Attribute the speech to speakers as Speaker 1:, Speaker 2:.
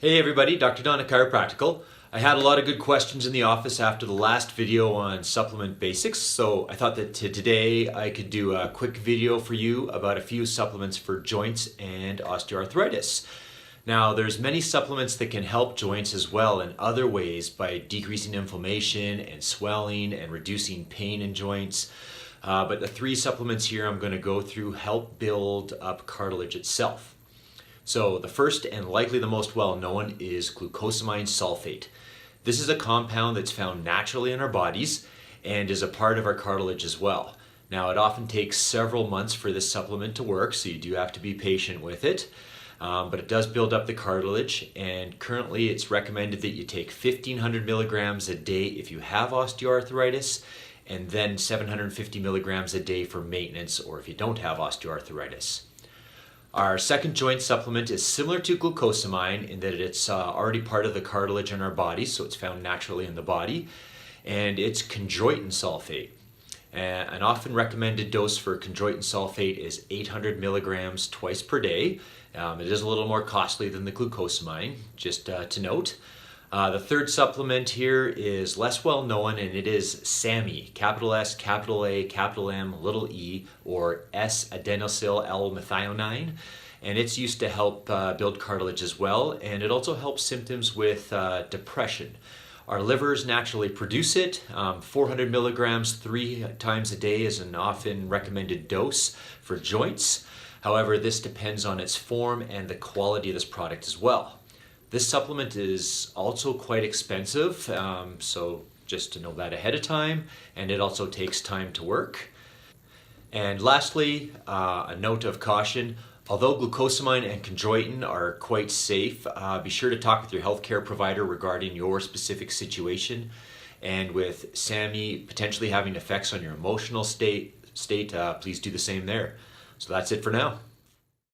Speaker 1: Hey everybody, Dr. Don at Chiropractical. I had a lot of good questions in the office after the last video on supplement basics, so I thought that today I could do a quick video for you about a few supplements for joints and osteoarthritis. Now, there's many supplements that can help joints as well in other ways by decreasing inflammation and swelling and reducing pain in joints. But the three supplements here I'm going to go through help build up cartilage itself. So the first and likely the most well known is glucosamine sulfate. This is a compound that's found naturally in our bodies and is a part of our cartilage as well. Now, it often takes several months for this supplement to work, so you do have to be patient with it. But it does build up the cartilage, and currently it's recommended that you take 1,500 milligrams a day if you have osteoarthritis, and then 750 milligrams a day for maintenance or if you don't have osteoarthritis. Our second joint supplement is similar to glucosamine in that it's already part of the cartilage in our body, so it's found naturally in the body, and it's chondroitin sulfate. An often recommended dose for chondroitin sulfate is 800 milligrams twice per day. It is a little more costly than the glucosamine, just to note. The third supplement here is less well known, and it is SAMe, capital S, capital A, capital M, little e, or S-adenosyl L-methionine. And it's used to help build cartilage as well, and it also helps symptoms with depression. Our livers naturally produce it. 400 milligrams 3 times a day is an often recommended dose for joints. However, this depends on its form and the quality of this product as well. This supplement is also quite expensive, so just to know that ahead of time, and it also takes time to work. And lastly, a note of caution. Although glucosamine and chondroitin are quite safe, be sure to talk with your healthcare provider regarding your specific situation. And with SAMe potentially having effects on your emotional state, please do the same there. So that's it for now.